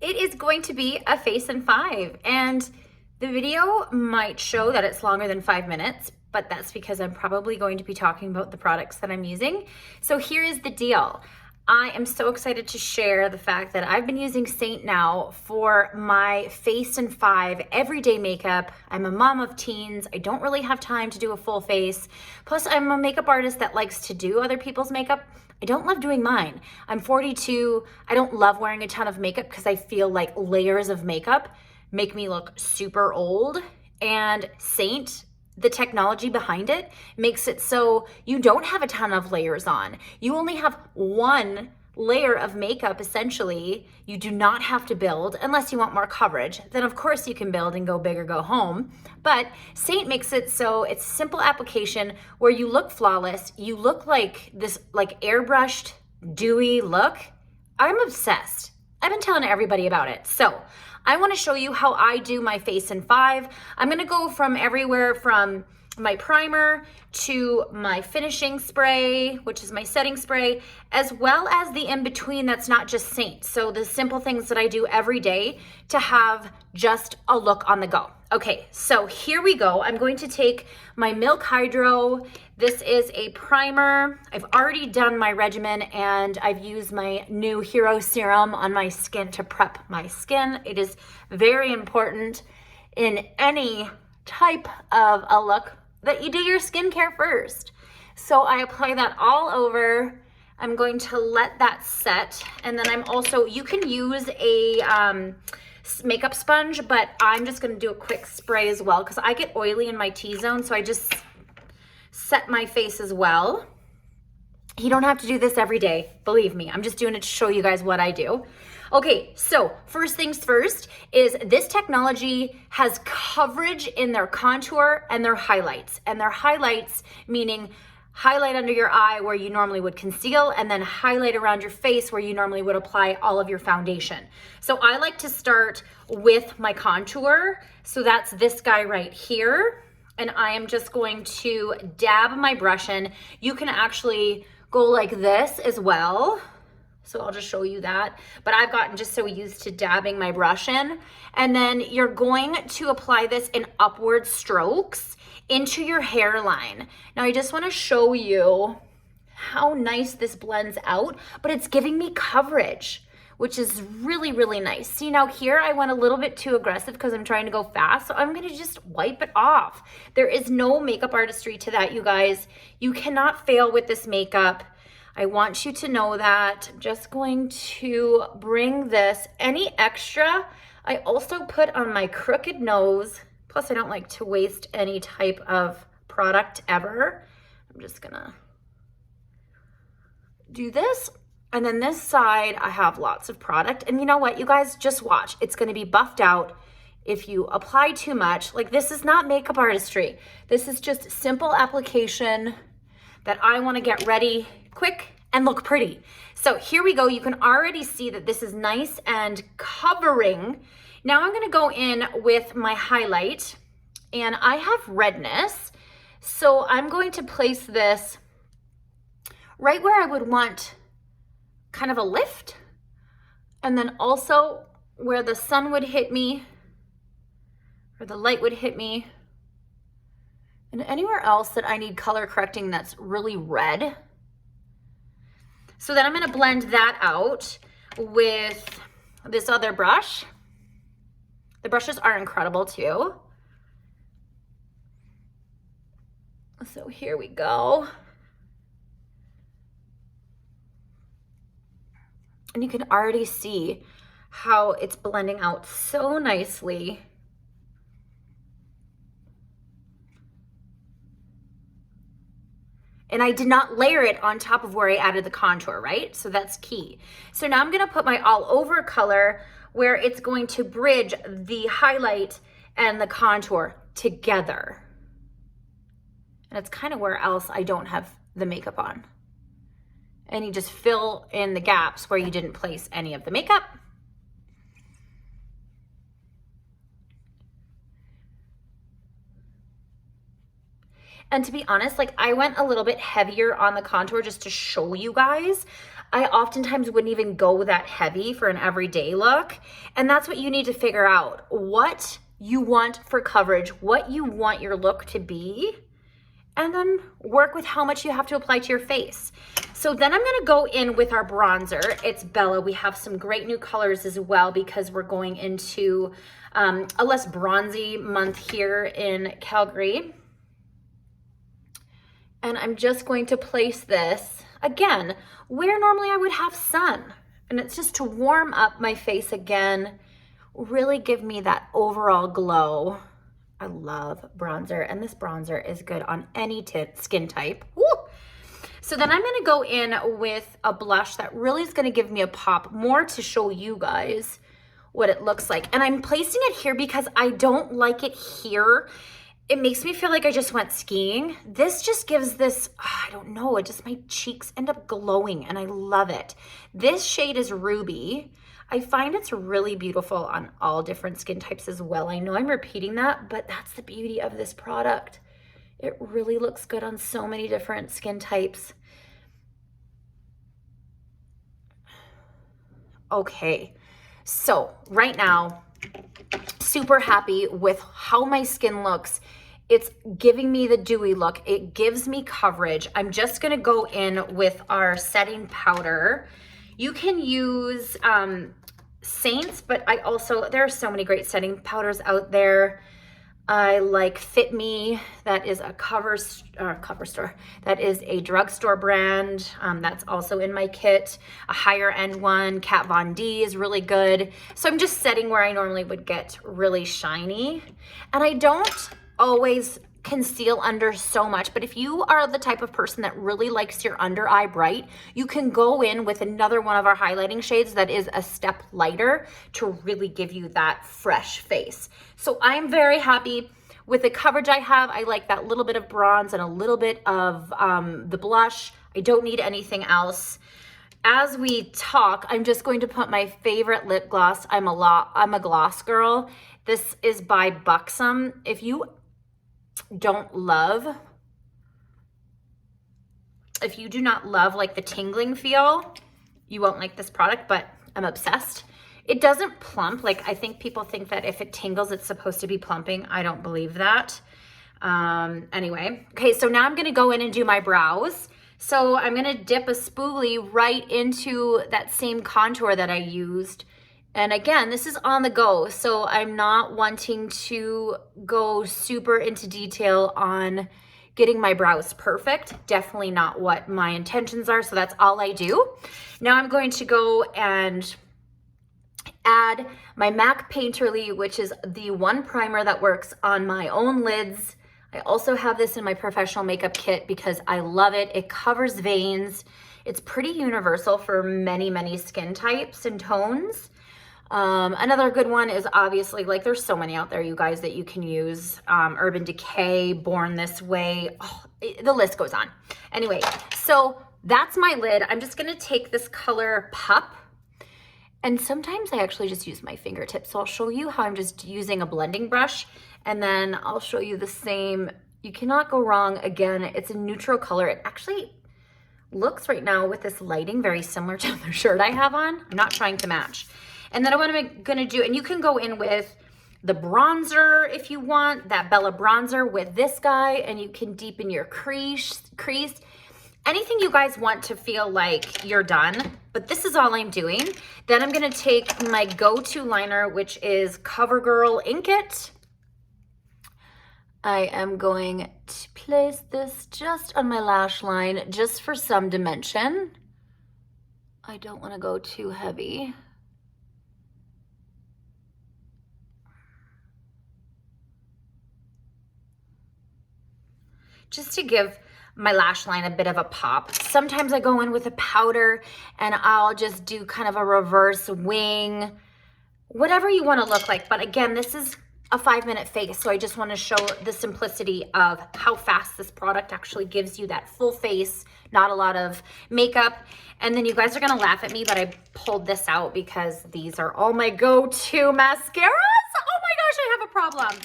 It is going to be a face in 5, and the video might show that it's longer than 5 minutes, but that's because I'm probably going to be talking about the products that I'm using. So here is the deal. I am so excited to share the fact that I've been using Saint now for my face in 5 everyday makeup. I'm a mom of teens. I don't really have time to do a full face. Plus, I'm a makeup artist that likes to do other people's makeup. I don't love doing mine. I'm 42. I don't love wearing a ton of makeup because I feel like layers of makeup make me look super old. And Saint, the technology behind it, makes it so you don't have a ton of layers on. You only have one layer of makeup, essentially. You do not have to build unless you want more coverage. Then of course you can build and go big or go home. But Saint makes it so it's simple application where you look flawless. You look like this like airbrushed, dewy look. I'm obsessed. I've been telling everybody about it. So I want to show you how I do my face in 5. I'm going to go from everywhere from my primer to my finishing spray, which is my setting spray, as well as the in-between that's not just Saint. So the simple things that I do every day to have just a look on the go. Okay, so here we go. I'm going to take my Milk Hydro. This is a primer. I've already done my regimen and I've used my new Hero Serum on my skin to prep my skin. It is very important in any type of a look that you do your skincare first. So I apply that all over. I'm going to let that set. And then I'm also, you can use a makeup sponge, but I'm just gonna do a quick spray as well because I get oily in my T-zone, so I just set my face as well. You don't have to do this every day, believe me. I'm just doing it to show you guys what I do. Okay, so first things first is this technology has coverage in their contour and their highlights. And their highlights meaning highlight under your eye where you normally would conceal, and then highlight around your face where you normally would apply all of your foundation. So I like to start with my contour. So that's this guy right here. And I am just going to dab my brush in. You can actually go like this as well. So I'll just show you that. But I've gotten just so used to dabbing my brush in. And then you're going to apply this in upward strokes into your hairline. Now I just want to show you how nice this blends out, but it's giving me coverage, which is really, really nice. See, now here I went a little bit too aggressive because I'm trying to go fast, so I'm gonna just wipe it off. There is no makeup artistry to that, you guys. You cannot fail with this makeup. I want you to know that. I'm just going to bring this, any extra, I also put on my crooked nose. Plus I don't like to waste any type of product ever. I'm just gonna do this. And then this side, I have lots of product. And you know what, you guys, just watch. It's gonna be buffed out if you apply too much. Like, this is not makeup artistry. This is just simple application that I wanna get ready quick and look pretty. So here we go. You can already see that this is nice and covering. Now I'm gonna go in with my highlight, and I have redness. So I'm going to place this right where I would want kind of a lift, and then also where the sun would hit me, or the light would hit me, and anywhere else that I need color correcting that's really red. So then I'm gonna blend that out with this other brush. The brushes are incredible too. So here we go. And you can already see how it's blending out so nicely. And I did not layer it on top of where I added the contour, right? So that's key. So now I'm gonna put my all over color where it's going to bridge the highlight and the contour together. And it's kind of where else I don't have the makeup on. And you just fill in the gaps where you didn't place any of the makeup. And to be honest, like, I went a little bit heavier on the contour just to show you guys. I oftentimes wouldn't even go that heavy for an everyday look. And that's what you need to figure out. What you want for coverage, what you want your look to be, and then work with how much you have to apply to your face. So then I'm gonna go in with our bronzer. It's Bella. We have some great new colors as well because we're going into a less bronzy month here in Calgary. And I'm just going to place this, again, where normally I would have sun. And it's just to warm up my face again, really give me that overall glow. I love bronzer, and this bronzer is good on any skin type. Woo! So then I'm gonna go in with a blush that really is gonna give me a pop, more to show you guys what it looks like. And I'm placing it here because I don't like it here. It makes me feel like I just went skiing. This just gives this, I don't know, it just, my cheeks end up glowing and I love it. This shade is Ruby. I find it's really beautiful on all different skin types as well. I know I'm repeating that, but that's the beauty of this product. It really looks good on so many different skin types. Okay, so right now, super happy with how my skin looks. It's giving me the dewy look. It gives me coverage. I'm just gonna go in with our setting powder. You can use Saints, but there are so many great setting powders out there. I like Fit Me. That is a cover store. That is a drugstore brand. That's also in my kit. A higher end one, Kat Von D, is really good. So I'm just setting where I normally would get really shiny. And I don't always conceal under so much, but if you are the type of person that really likes your under eye bright, you can go in with another one of our highlighting shades that is a step lighter to really give you that fresh face. So I'm very happy with the coverage I have. I like that little bit of bronze and a little bit of the blush. I don't need anything else. As we talk, I'm just going to put my favorite lip gloss. I'm a gloss girl. This is by Buxom. If you do not love like the tingling feel, you won't like this product, but I'm obsessed. It doesn't plump. Like, I think people think that if it tingles, it's supposed to be plumping. I don't believe that. Anyway, okay, so now I'm gonna go in and do my brows. So I'm gonna dip a spoolie right into that same contour that I used. And again, this is on the go, so I'm not wanting to go super into detail on getting my brows perfect. Definitely not what my intentions are, so that's all I do. Now I'm going to go and add my MAC Painterly, which is the one primer that works on my own lids. I also have this in my professional makeup kit because I love it. It covers veins. It's pretty universal for many, many skin types and tones. Another good one is obviously, like, there's so many out there, you guys, that you can use. Urban Decay, Born This Way, the list goes on. Anyway, so that's my lid. I'm just gonna take this color Pup, and sometimes I actually just use my fingertips. So I'll show you how I'm just using a blending brush, and then I'll show you the same. You cannot go wrong. Again, it's a neutral color. It actually looks right now with this lighting very similar to the shirt I have on. I'm not trying to match. And then what I'm gonna do, and you can go in with the bronzer if you want, that Bella bronzer with this guy, and you can deepen your crease. Anything you guys want to feel like you're done, but this is all I'm doing. Then I'm gonna take my go-to liner, which is CoverGirl Ink It. I am going to place this just on my lash line, just for some dimension. I don't wanna go too heavy. Just to give my lash line a bit of a pop. Sometimes I go in with a powder and I'll just do kind of a reverse wing, whatever you want to look like. But again, this is a 5-minute face, so I just want to show the simplicity of how fast this product actually gives you that full face, not a lot of makeup. And then you guys are gonna laugh at me, but I pulled this out because these are all my go-to mascaras. Oh my gosh, I have a problem.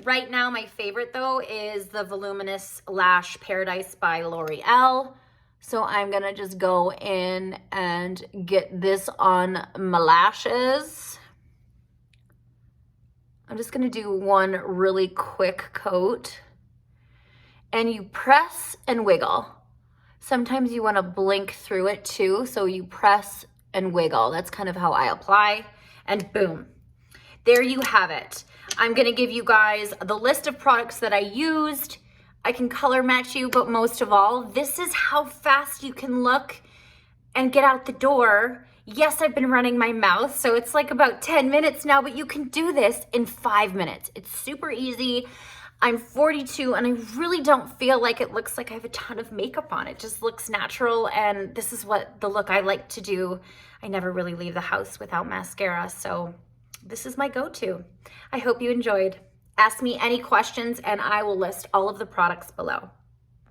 Right now, my favorite though is the Voluminous Lash Paradise by L'Oreal. So I'm gonna just go in and get this on my lashes. I'm just gonna do one really quick coat. And you press and wiggle. Sometimes you wanna blink through it too, so you press and wiggle. That's kind of how I apply, and boom. There you have it. I'm gonna give you guys the list of products that I used. I can color match you, but most of all, this is how fast you can look and get out the door. Yes, I've been running my mouth, so it's like about 10 minutes now, but you can do this in 5 minutes. It's super easy. I'm 42 and I really don't feel like it looks like I have a ton of makeup on. It just looks natural, and this is what the look I like to do. I never really leave the house without mascara, so this is my go-to. I hope you enjoyed. Ask me any questions and I will list all of the products below.